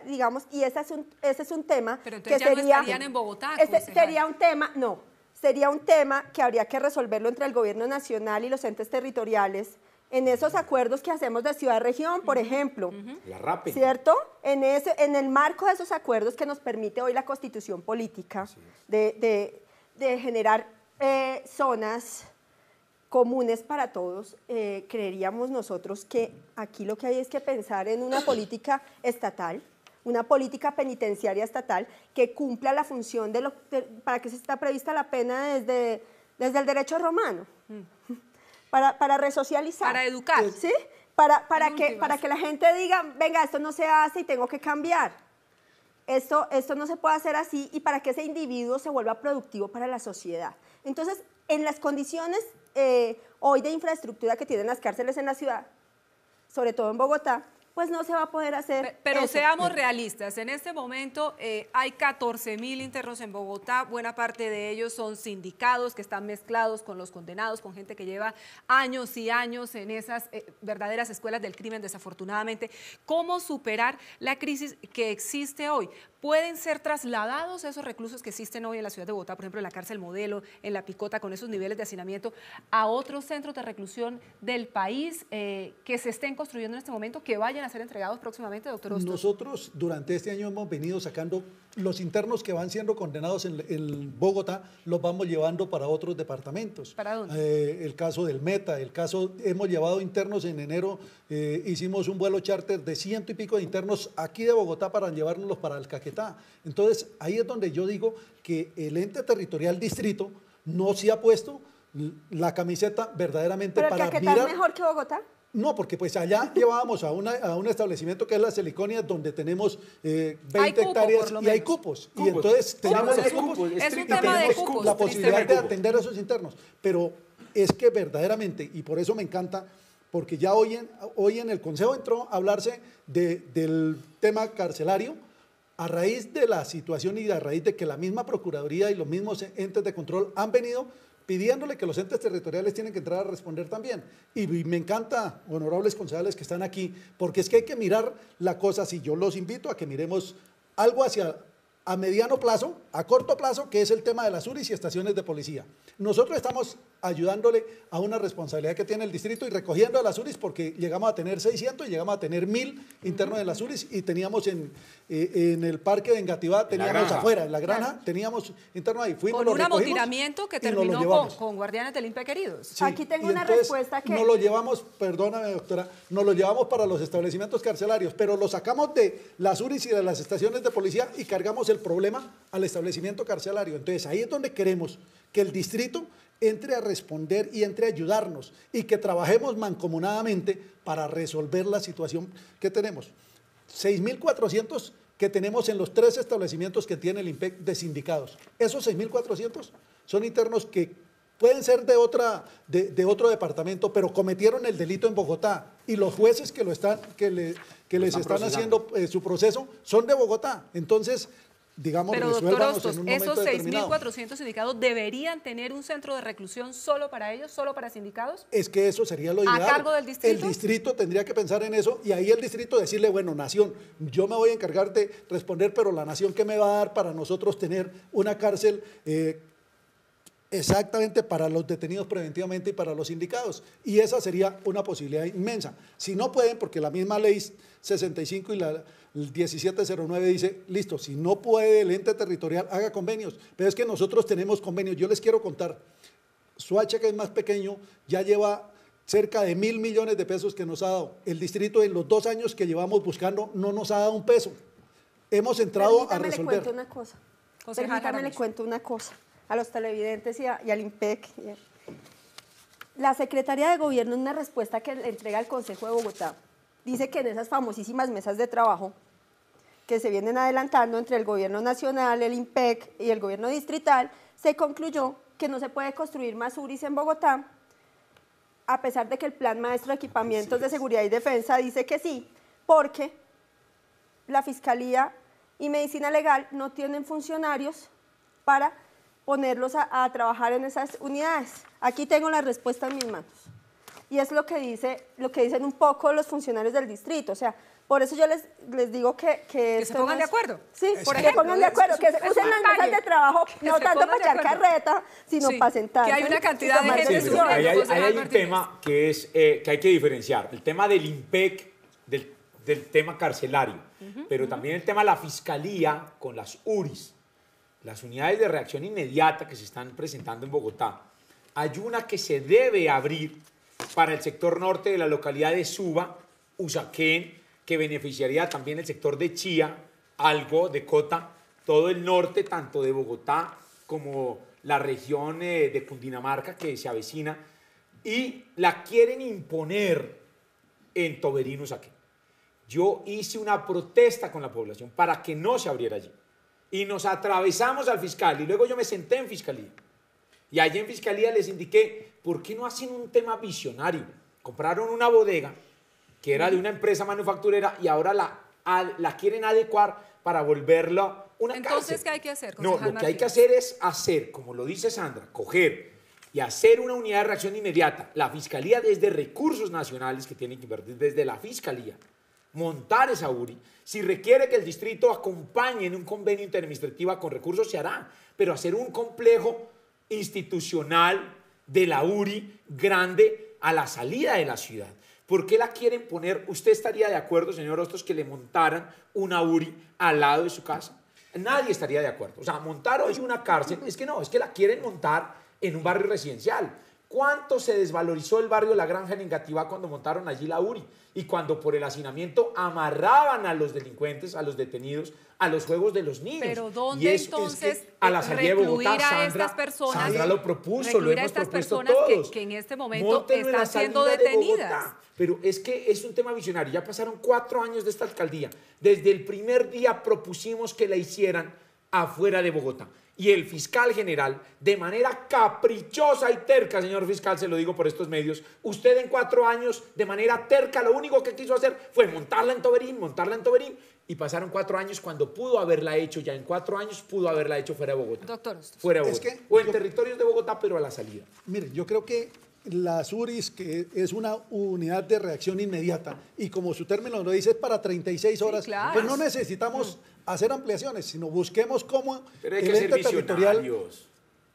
Digamos, y ese es un tema pero entonces que ya sería, no estarían en Bogotá, sería un tema que habría que resolverlo entre el gobierno nacional y los entes territoriales en esos acuerdos que hacemos de ciudad-región, por ejemplo. La RAPE. ¿Cierto? En el marco de esos acuerdos que nos permite hoy la Constitución política de generar zonas comunes para todos, creeríamos nosotros que aquí lo que hay es que pensar en una política estatal, una política penitenciaria estatal que cumpla la función para que se está prevista la pena desde el derecho romano, para resocializar. Para educar. ¿Sí? Para que la gente diga, venga, esto no se hace y tengo que cambiar. Esto no se puede hacer así, y para que ese individuo se vuelva productivo para la sociedad. Entonces, en las condiciones hoy de infraestructura que tienen las cárceles en la ciudad, sobre todo en Bogotá, pues no se va a poder hacer. Pero eso. seamos realistas, en este momento hay 14.000 internos en Bogotá, buena parte de ellos son sindicados que están mezclados con los condenados, con gente que lleva años y años en esas verdaderas escuelas del crimen, desafortunadamente. ¿Cómo superar la crisis que existe hoy? ¿Pueden ser trasladados esos reclusos que existen hoy en la ciudad de Bogotá, por ejemplo en la cárcel Modelo, en la Picota, con esos niveles de hacinamiento, a otros centros de reclusión del país que se estén construyendo en este momento, que vayan a ser entregados próximamente, doctor Hostos? Nosotros durante este año hemos venido sacando los internos que van siendo condenados en Bogotá, los vamos llevando para otros departamentos. ¿Para dónde? El caso del Meta, hemos llevado internos en enero, hicimos un vuelo charter de 100 y pico de internos aquí de Bogotá para llevárnoslos para el Caquetá. Entonces, ahí es donde yo digo que el ente territorial distrito no se ha puesto la camiseta verdaderamente ¿Pero para el Caquetá mirar. es mejor que Bogotá? No, porque pues allá llevábamos a un establecimiento que es la Siliconia, donde tenemos 20 cupo, hectáreas por y lo hay menos. cupos. Y entonces tenemos los cupos Es un y tema de tenemos cupos, la posibilidad de tristemente. atender a esos internos. Pero es que verdaderamente, y por eso me encanta, porque ya hoy en el Consejo entró a hablarse del tema carcelario, a raíz de la situación y a raíz de que la misma Procuraduría y los mismos entes de control han venido pidiéndole que los entes territoriales tienen que entrar a responder también. Y me encanta, honorables concejales que están aquí, porque es que hay que mirar la cosa así. Yo los invito a que miremos algo hacia a mediano plazo, a corto plazo, que es el tema de las URIs y estaciones de policía. Nosotros estamos ayudándole a una responsabilidad que tiene el distrito y recogiendo a las URIs porque llegamos a tener 600 y llegamos a tener 1000 internos de las URIs y teníamos en el parque de Engativá, teníamos afuera, en la granja, teníamos internos ahí. Fuimos, con un amotinamiento que terminó con guardianes del INPEC heridos. Sí, aquí tengo una respuesta que... No lo llevamos, perdóname doctora, no lo llevamos para los establecimientos carcelarios, pero lo sacamos de las URIs y de las estaciones de policía y cargamos el problema al establecimiento carcelario. Entonces ahí es donde queremos que el distrito entre a responder y entre a ayudarnos y que trabajemos mancomunadamente para resolver la situación que tenemos. 6.400 que tenemos en los 3 establecimientos que tiene el INPEC de sindicados. Esos 6.400 son internos que pueden ser de otro departamento, pero cometieron el delito en Bogotá y los jueces que les están haciendo su proceso son de Bogotá. Entonces, digamos, pero doctor Hostos, esos 6.400 sindicados deberían tener un centro de reclusión solo para ellos, solo para sindicados. Es que eso sería lo ideal. ¿A cargo del distrito? El distrito tendría que pensar en eso y ahí el distrito decirle, bueno, nación, yo me voy a encargar de responder, pero la nación, ¿qué me va a dar para nosotros tener una cárcel exactamente para los detenidos preventivamente y para los sindicados? Y esa sería una posibilidad inmensa. Si no pueden, porque la misma ley 65 y la 1709 dice, listo, si no puede el ente territorial, haga convenios. Pero es que nosotros tenemos convenios. Yo les quiero contar, Soacha, que es más pequeño, ya lleva cerca de 1.000 millones de pesos que nos ha dado. El distrito en los 2 años que llevamos buscando no nos ha dado un peso. Hemos entrado a resolver. Le cuento una cosa a los televidentes y al INPEC. La Secretaría de Gobierno, en una respuesta que le entrega al Consejo de Bogotá, dice que en esas famosísimas mesas de trabajo que se vienen adelantando entre el Gobierno Nacional, el INPEC y el Gobierno Distrital, se concluyó que no se puede construir más URIs en Bogotá, a pesar de que el Plan Maestro de Equipamientos de Seguridad y Defensa dice que sí, porque la Fiscalía y Medicina Legal no tienen funcionarios para ponerlos a trabajar en esas unidades. Aquí tengo la respuesta en mis manos. Y es lo que dicen un poco los funcionarios del distrito. O sea, por eso yo les digo que se pongan de acuerdo. Sí, que se pongan de acuerdo, que se usen las mesas de trabajo, no tanto para echar carreta, sino para sentarse. Que hay una cantidad de gente sufriendo. Ahí hay un tema que hay que diferenciar. El tema del INPEC, del tema carcelario, pero también el tema de la Fiscalía con las URIs, las unidades de reacción inmediata que se están presentando en Bogotá. Hay una que se debe abrir para el sector norte de la localidad de Suba, Usaquén, que beneficiaría también el sector de Chía, algo de Cota, todo el norte, tanto de Bogotá como la región de Cundinamarca que se avecina, y la quieren imponer en Toberín, Usaquén. Yo hice una protesta con la población para que no se abriera allí. Y nos atravesamos al fiscal y luego yo me senté en fiscalía. Y allí en fiscalía les indiqué, ¿por qué no hacen un tema visionario? Compraron una bodega que era de una empresa manufacturera y ahora la quieren adecuar para volverla una cárcel. Entonces, ¿qué hay que hacer? No, lo que hay que hacer es hacer, como lo dice Sandra, coger y hacer una unidad de reacción inmediata. La fiscalía desde recursos nacionales que tienen que invertir desde la fiscalía, montar esa URI. Si requiere que el distrito acompañe en un convenio interadministrativo con recursos, se hará, pero hacer un complejo institucional de la URI grande a la salida de la ciudad. ¿Por qué la quieren poner? ¿Usted estaría de acuerdo, señor Hostos, que le montaran una URI al lado de su casa? Nadie estaría de acuerdo. O sea, montar hoy una cárcel, es que la quieren montar en un barrio residencial. ¿Cuánto se desvalorizó el barrio La Granja en Engativá cuando montaron allí la URI? Y cuando por el hacinamiento amarraban a los delincuentes, a los detenidos, a los juegos de los niños. Pero ¿dónde entonces es que a la salida de Bogotá, a estas personas? Sandra lo propuso, lo hemos propuesto todos. Que en este momento están siendo detenidas. Pero es que es un tema visionario. Ya pasaron 4 años de esta alcaldía. Desde el primer día propusimos que la hicieran afuera de Bogotá. Y el fiscal general, de manera caprichosa y terca, señor fiscal, se lo digo por estos medios, usted en 4 años, de manera terca, lo único que quiso hacer fue montarla en Toberín, y pasaron 4 años cuando pudo haberla hecho, ya en 4 años pudo haberla hecho fuera de Bogotá. Doctor. Fuera de Bogotá. O en territorios de Bogotá, pero a la salida. Mire, yo creo que las URIs, que es una unidad de reacción inmediata, y como su término lo dice, es para 36 horas, sí, claro. Pues no necesitamos hacer ampliaciones, sino busquemos cómo Pero hay el que ser ente territorial visionarios.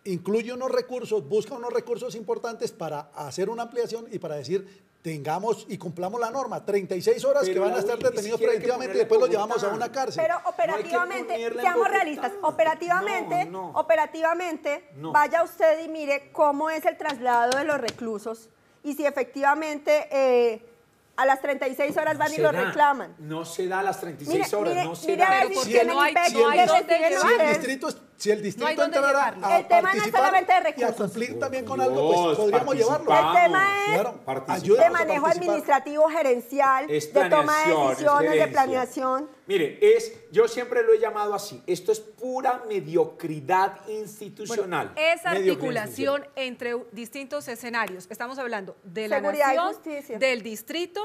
incluye unos recursos, busca unos recursos importantes para hacer una ampliación y para decir, tengamos y cumplamos la norma, 36 horas Pero que van a la estar URI ni detenidos siquiera hay que preventivamente y ponerla después los en llevamos a Bogotá. una cárcel. Pero No hay que operativamente, ponerla en seamos Bogotá. realistas, operativamente, No. operativamente, No. vaya usted y mire cómo es el traslado de los reclusos y si efectivamente a las 36 horas van y lo reclaman. No se da a las 36 Mire, horas, mire, no se mire a da. ver Pero si porque tienen no hay- IPEC, no hay que dónde reciben llevar. Si el ustedes. distrito No hay dónde entrara llevarlo. a El tema no es participar solamente de y a recursos. cumplir también con Dios, algo, pues podríamos llevarlo. participamos. El tema es Claro, Participamos. de ayúdanos a manejo participar. administrativo gerencial, Es de toma de planeación, es decisiones, de gerencia. planeación. Mire, yo siempre lo he llamado así. Esto es pura mediocridad institucional. Esa Mediocridad articulación entre distintos escenarios. Estamos hablando de la Seguridad y nación, justicia. del distrito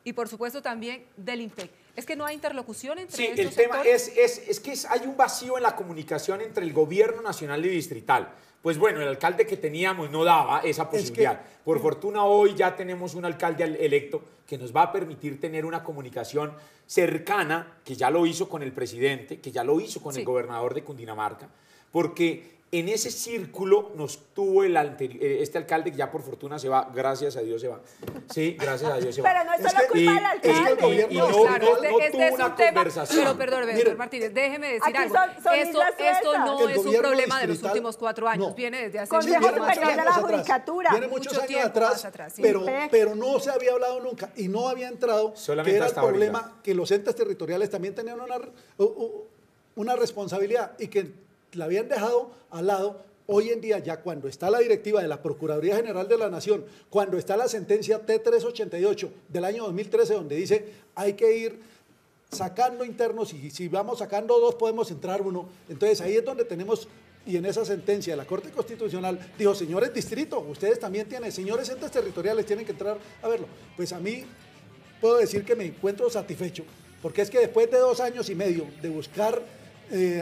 y por supuesto también del IMPEC. Es que no hay interlocución entre Sí, estos el tema sectores. es que hay un vacío en la comunicación entre el gobierno nacional y distrital. Pues bueno, el alcalde que teníamos no daba esa posibilidad. Por fortuna hoy ya tenemos un alcalde electo que nos va a permitir tener una comunicación cercana, que ya lo hizo con el presidente, que ya lo hizo con Sí. el gobernador de Cundinamarca, porque en ese círculo nos tuvo este alcalde que ya por fortuna se va, gracias a Dios se va. Sí, gracias a Dios se va. Pero no es Es solo que- culpa del es que el alcalde. gobierno- Y No, no, claro, no este tuvo es una un tema, conversación. pero perdón, Mire, doctor Martínez, déjeme decir aquí algo. son Esto islas no sueltas. El es un gobierno problema de los distrital- últimos 4 años, no. viene desde hace Consejo muchísimos Superior de la años. Judicatura. Viene muchos Mucho años tiempo atrás, más atrás, sí. pero no se había hablado nunca y no había entrado Solamente que era el hasta ahorita. problema que los entes territoriales también tenían una responsabilidad y que la habían dejado al lado. Hoy en día, ya cuando está la directiva de la Procuraduría General de la Nación, cuando está la sentencia T388 del año 2013, donde dice hay que ir sacando internos y si vamos sacando 2 podemos entrar 1. Entonces ahí es donde tenemos, y en esa sentencia de la Corte Constitucional, dijo, señores distrito, ustedes también tienen, señores entes territoriales tienen que entrar a verlo. Pues a mí puedo decir que me encuentro satisfecho, porque es que después de 2 años y medio de buscar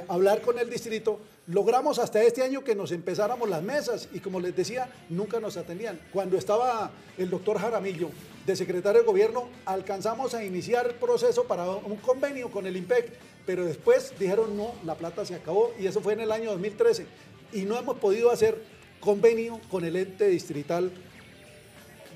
hablar con el distrito, logramos hasta este año que nos empezáramos las mesas y como les decía, nunca nos atendían. Cuando estaba el doctor Jaramillo de secretario de gobierno, alcanzamos a iniciar el proceso para un convenio con el IMPEC, pero después dijeron no, la plata se acabó y eso fue en el año 2013 y no hemos podido hacer convenio con el ente distrital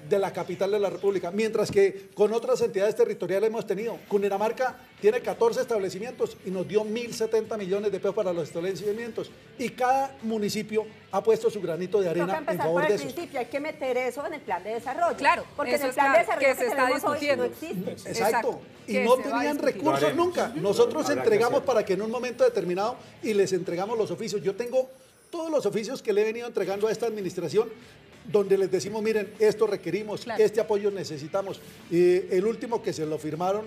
de la capital de la República, mientras que con otras entidades territoriales hemos tenido. Cundinamarca tiene 14 establecimientos y nos dio 1.070 millones de pesos para los establecimientos y cada municipio ha puesto su granito de Toca arena en empezar por favor el de eso. principio, hay que meter eso en el plan de desarrollo. Claro, porque en eso el es plan de claro, desarrollo que se está tenemos hoy discutiendo. no existe. Exacto. Exacto, Y que no se va a tenían discutir. recursos Lo haremos. nunca. Nosotros Habrá que entregamos hacer. para que en un momento determinado y les entregamos los oficios. Yo tengo todos los oficios que le he venido entregando a esta administración donde les decimos, miren, esto requerimos, Claro. este apoyo necesitamos. El último que se lo firmaron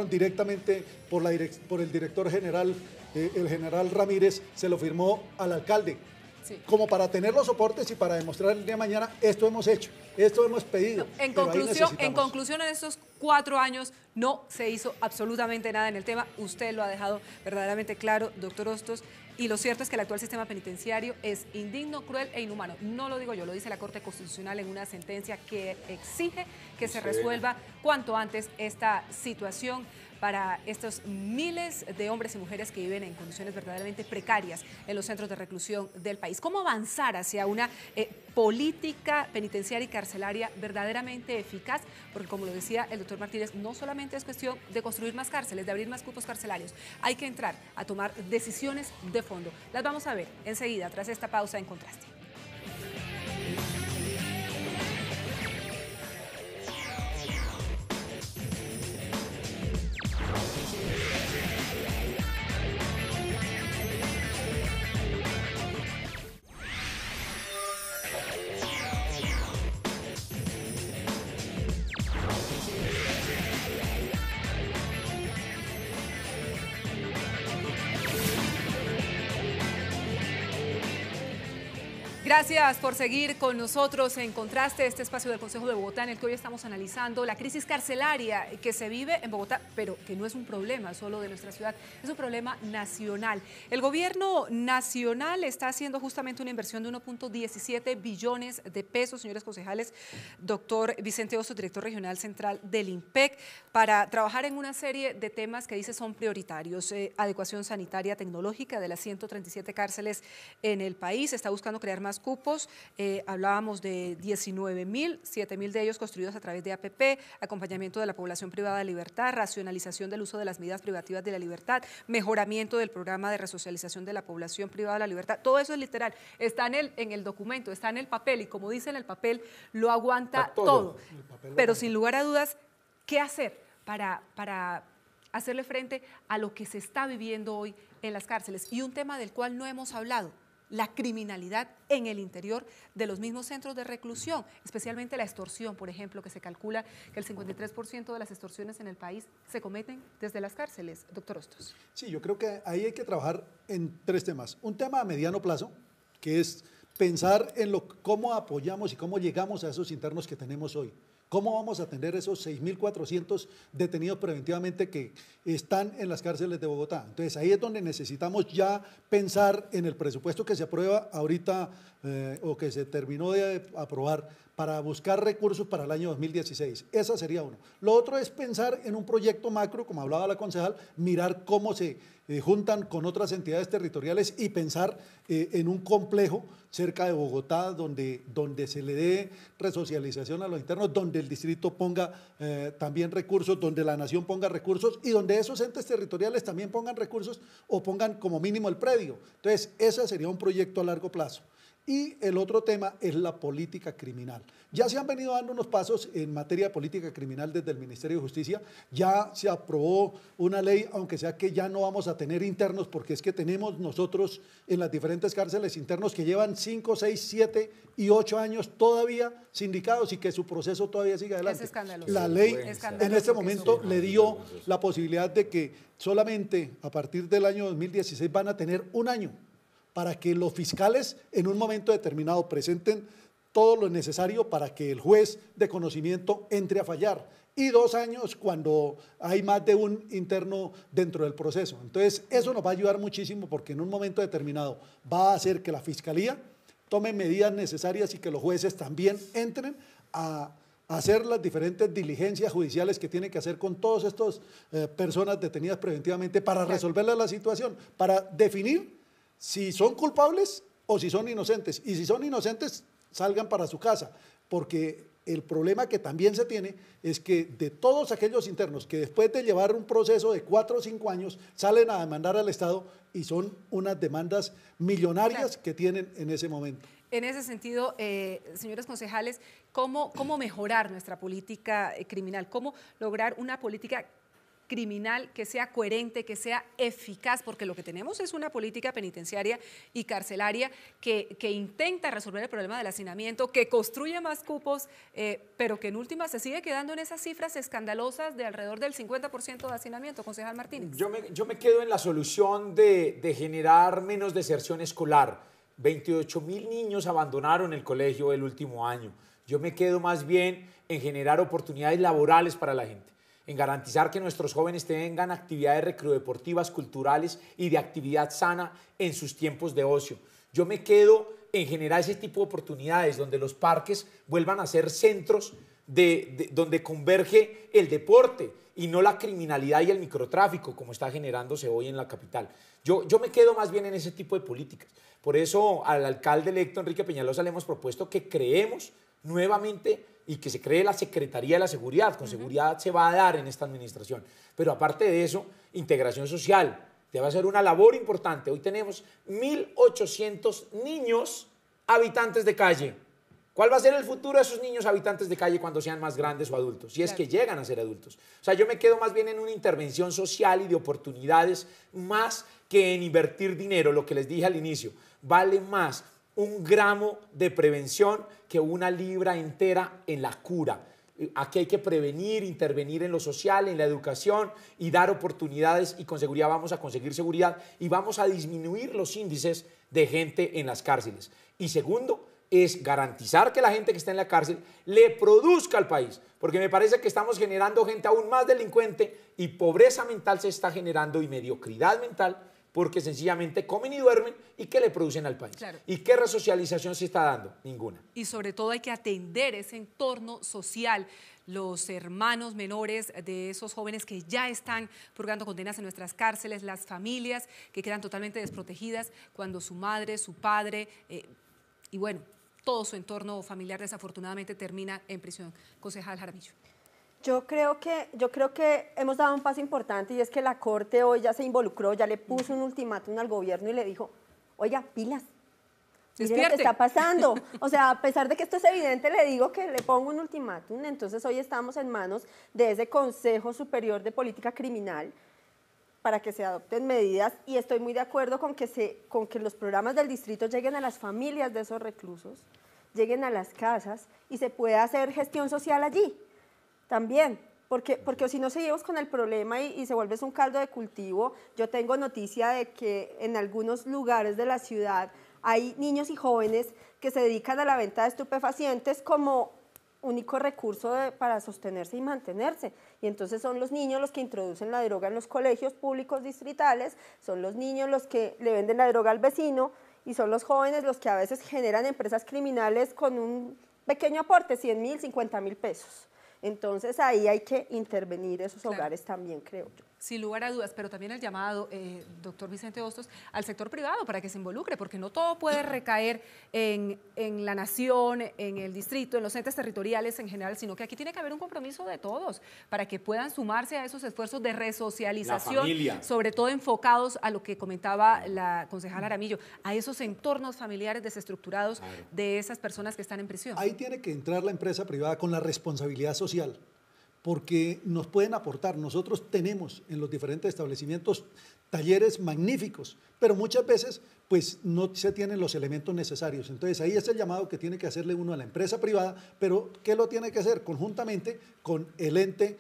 directamente por el director general, el general Ramírez, se lo firmó al alcalde. Sí. Como para tener los soportes y para demostrar el día de mañana, esto hemos hecho, esto hemos pedido. En pero ahí necesitamos. conclusión, en estos 4 años no se hizo absolutamente nada en el tema. Usted lo ha dejado verdaderamente claro, doctor Hostos. Y lo cierto es que el actual sistema penitenciario es indigno, cruel e inhumano. No lo digo yo, lo dice la Corte Constitucional en una sentencia que exige que se resuelva cuanto antes esta situación para estos miles de hombres y mujeres que viven en condiciones verdaderamente precarias en los centros de reclusión del país. ¿Cómo avanzar hacia una política penitenciaria y carcelaria verdaderamente eficaz? Porque como lo decía el doctor Martínez, no solamente es cuestión de construir más cárceles, de abrir más cupos carcelarios, hay que entrar a tomar decisiones de fondo. Las vamos a ver enseguida, tras esta pausa en Contraste. Gracias por seguir con nosotros en Contraste, este espacio del Consejo de Bogotá en el que hoy estamos analizando la crisis carcelaria que se vive en Bogotá, pero que no es un problema solo de nuestra ciudad, es un problema nacional. El gobierno nacional está haciendo justamente una inversión de 1.17 billones de pesos, señores concejales, doctor Vicente Hostos, director regional central del IMPEC, para trabajar en una serie de temas que dice son prioritarios. Adecuación sanitaria tecnológica de las 137 cárceles en el país, está buscando crear más cupos, hablábamos de 19.000, 7.000 de ellos construidos a través de APP, acompañamiento de la población privada de libertad, racionalización del uso de las medidas privativas de la libertad, mejoramiento del programa de resocialización de la población privada de la libertad. Todo eso es literal, está en el documento, está en el papel y como dice en el papel, lo aguanta todo. Pero sin lugar a dudas, ¿qué hacer para hacerle frente a lo que se está viviendo hoy en las cárceles? Y un tema del cual no hemos hablado, la criminalidad en el interior de los mismos centros de reclusión, especialmente la extorsión, por ejemplo, que se calcula que el 53% de las extorsiones en el país se cometen desde las cárceles. Doctor Hostos. Sí, yo creo que ahí hay que trabajar en tres temas. Un tema a mediano plazo, que es pensar en cómo apoyamos y cómo llegamos a esos internos que tenemos hoy. ¿Cómo vamos a atender esos 6.400 detenidos preventivamente que están en las cárceles de Bogotá? Entonces, ahí es donde necesitamos ya pensar en el presupuesto que se aprueba ahorita o que se terminó de aprobar para buscar recursos para el año 2016. Esa sería uno. Lo otro es pensar en un proyecto macro, como hablaba la concejal, mirar cómo se juntan con otras entidades territoriales y pensar en un complejo cerca de Bogotá donde se le dé resocialización a los internos, donde el distrito ponga también recursos, donde la nación ponga recursos y donde esos entes territoriales también pongan recursos o pongan como mínimo el predio. Entonces, ese sería un proyecto a largo plazo. Y el otro tema es la política criminal. Ya se han venido dando unos pasos en materia de política criminal desde el Ministerio de Justicia. Ya se aprobó una ley, aunque sea que ya no vamos a tener internos, porque es que tenemos nosotros en las diferentes cárceles internos que llevan 5, 6, 7 y 8 años todavía sindicados y que su proceso todavía sigue adelante. Es escandaloso. La ley en este momento le dio la posibilidad de que solamente a partir del año 2016 van a tener un año para que los fiscales en un momento determinado presenten todo lo necesario para que el juez de conocimiento entre a fallar, y 2 años cuando hay más de un interno dentro del proceso. Entonces, eso nos va a ayudar muchísimo porque en un momento determinado va a hacer que la fiscalía tome medidas necesarias y que los jueces también entren a hacer las diferentes diligencias judiciales que tienen que hacer con todas estas personas detenidas preventivamente para resolverle la situación, para definir si son culpables o si son inocentes. Y si son inocentes, salgan para su casa, porque el problema que también se tiene es que de todos aquellos internos que después de llevar un proceso de 4 o 5 años salen a demandar al Estado y son unas demandas millonarias que tienen en ese momento. En ese sentido, señores concejales, ¿cómo mejorar nuestra política criminal? ¿Cómo lograr una política criminal que sea coherente, que sea eficaz? Porque lo que tenemos es una política penitenciaria y carcelaria que intenta resolver el problema del hacinamiento, que construye más cupos, pero que en última se sigue quedando en esas cifras escandalosas de alrededor del 50% de hacinamiento. Concejal Martínez. Yo me quedo en la solución de generar menos deserción escolar. 28.000 niños abandonaron el colegio el último año. Yo me quedo más bien en generar oportunidades laborales para la gente, en garantizar que nuestros jóvenes tengan actividades recreodeportivas, culturales y de actividad sana en sus tiempos de ocio. Yo me quedo en generar ese tipo de oportunidades donde los parques vuelvan a ser centros donde converge el deporte y no la criminalidad y el microtráfico como está generándose hoy en la capital. Yo me quedo más bien en ese tipo de políticas. Por eso al alcalde electo Enrique Peñalosa le hemos propuesto que creemos nuevamente y que se cree la Secretaría de la Seguridad. Con seguridad se va a dar en esta administración. Pero aparte de eso, integración social. Debe ser una labor importante. Hoy tenemos 1.800 niños habitantes de calle. ¿Cuál va a ser el futuro de esos niños habitantes de calle cuando sean más grandes o adultos? Si es que llegan a ser adultos. O sea, yo me quedo más bien en una intervención social y de oportunidades más que en invertir dinero. Lo que les dije al inicio, vale más un gramo de prevención que una libra entera en la cura. Aquí hay que prevenir, intervenir en lo social, en la educación y dar oportunidades, y con seguridad vamos a conseguir seguridad y vamos a disminuir los índices de gente en las cárceles. Y segundo, es garantizar que la gente que está en la cárcel le produzca al país, porque me parece que estamos generando gente aún más delincuente y pobreza mental se está generando y mediocridad mental, porque sencillamente comen y duermen y ¿qué le producen al país? Claro. ¿Y qué resocialización se está dando? Ninguna. Y sobre todo hay que atender ese entorno social, los hermanos menores de esos jóvenes que ya están purgando condenas en nuestras cárceles, las familias que quedan totalmente desprotegidas cuando su madre, su padre y bueno, todo su entorno familiar desafortunadamente termina en prisión. Concejal Jaramillo. Yo creo que hemos dado un paso importante y es que la Corte hoy ya se involucró, ya le puso un ultimátum al gobierno y le dijo, oiga, pilas, mire lo que está pasando. O sea, a pesar de que esto es evidente, le digo que le pongo un ultimátum. Entonces hoy estamos en manos de ese Consejo Superior de Política Criminal para que se adopten medidas y estoy muy de acuerdo con que los programas del distrito lleguen a las familias de esos reclusos, lleguen a las casas y se pueda hacer gestión social allí. También, porque si no seguimos con el problema y se vuelve un caldo de cultivo. Yo tengo noticia de que en algunos lugares de la ciudad hay niños y jóvenes que se dedican a la venta de estupefacientes como único recurso para sostenerse y mantenerse. Y entonces son los niños los que introducen la droga en los colegios públicos distritales, son los niños los que le venden la droga al vecino y son los jóvenes los que a veces generan empresas criminales con un pequeño aporte, 100.000, 50.000 pesos. Entonces ahí hay que intervenir esos hogares también, creo yo. Sin lugar a dudas, pero también el llamado, doctor Vicente Hostos, al sector privado para que se involucre, porque no todo puede recaer en la nación, en el distrito, en los entes territoriales en general, sino que aquí tiene que haber un compromiso de todos para que puedan sumarse a esos esfuerzos de resocialización, sobre todo enfocados a lo que comentaba la concejala Jaramillo, a esos entornos familiares desestructurados de esas personas que están en prisión. Ahí tiene que entrar la empresa privada con la responsabilidad social, porque nos pueden aportar. Nosotros tenemos en los diferentes establecimientos talleres magníficos, pero muchas veces pues no se tienen los elementos necesarios. Entonces ahí es el llamado que tiene que hacerle uno a la empresa privada, pero ¿qué lo tiene que hacer? Conjuntamente con el ente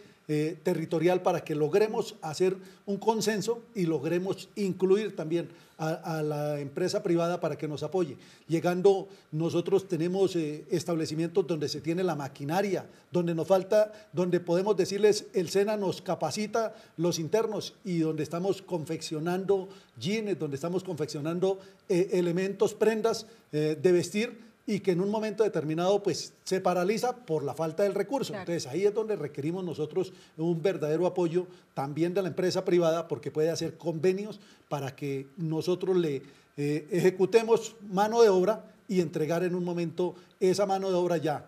territorial para que logremos hacer un consenso y logremos incluir también a la empresa privada para que nos apoye. Llegando, nosotros tenemos establecimientos donde se tiene la maquinaria, donde nos falta, donde podemos decirles, el SENA nos capacita los internos y donde estamos confeccionando jeans, donde estamos confeccionando elementos, prendas de vestir, y que en un momento determinado pues se paraliza por la falta del recurso. Claro. Entonces ahí es donde requerimos nosotros un verdadero apoyo también de la empresa privada, porque puede hacer convenios para que nosotros le ejecutemos mano de obra y entregar en un momento esa mano de obra ya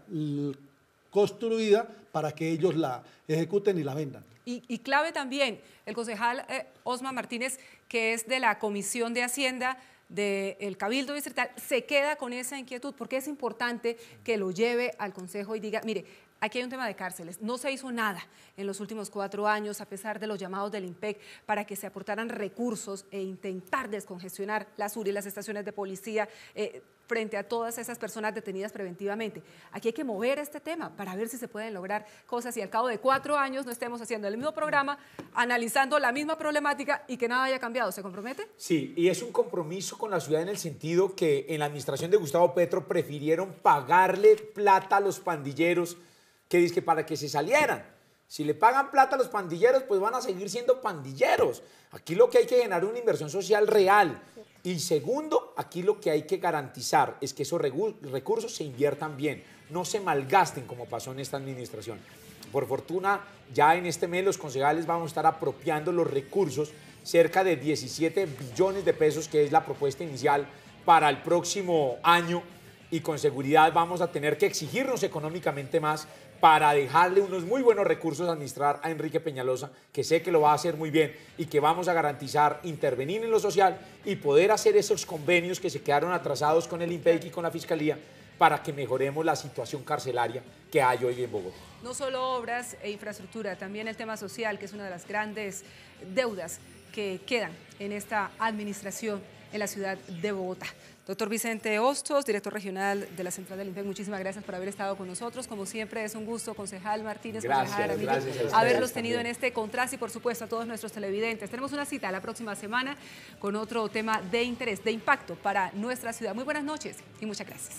construida para que ellos la ejecuten y la vendan. Y clave también, el concejal Osman Martínez, que es de la Comisión de Hacienda del Cabildo Distrital, se queda con esa inquietud, porque es importante que lo lleve al Consejo y diga, mire, aquí hay un tema de cárceles, no se hizo nada en los últimos 4 años, a pesar de los llamados del IMPEC, para que se aportaran recursos e intentar descongestionar las URI, las estaciones de policía, frente a todas esas personas detenidas preventivamente. Aquí hay que mover este tema para ver si se pueden lograr cosas y al cabo de 4 años no estemos haciendo el mismo programa, analizando la misma problemática y que nada haya cambiado. ¿Se compromete? Sí, y es un compromiso con la ciudad en el sentido que en la administración de Gustavo Petro prefirieron pagarle plata a los pandilleros que dizque para que se salieran. Si le pagan plata a los pandilleros, pues van a seguir siendo pandilleros. Aquí lo que hay que generar es una inversión social real. Y segundo, aquí lo que hay que garantizar es que esos recursos se inviertan bien, no se malgasten como pasó en esta administración. Por fortuna, ya en este mes los concejales vamos a estar apropiando los recursos, cerca de 17 billones de pesos, que es la propuesta inicial para el próximo año, y con seguridad vamos a tener que exigirnos económicamente más para dejarle unos muy buenos recursos a administrar a Enrique Peñalosa, que sé que lo va a hacer muy bien y que vamos a garantizar intervenir en lo social y poder hacer esos convenios que se quedaron atrasados con el IMPEC y con la Fiscalía para que mejoremos la situación carcelaria que hay hoy en Bogotá. No solo obras e infraestructura, también el tema social, que es una de las grandes deudas que quedan en esta administración en la ciudad de Bogotá. Doctor Vicente Hostos, director regional de la Central del IMPEC, muchísimas gracias por haber estado con nosotros. Como siempre, es un gusto, concejal Martínez, concejal Ramírez, haberlos tenido en este contraste y, por supuesto, a todos nuestros televidentes. Tenemos una cita la próxima semana con otro tema de interés, de impacto para nuestra ciudad. Muy buenas noches y muchas gracias.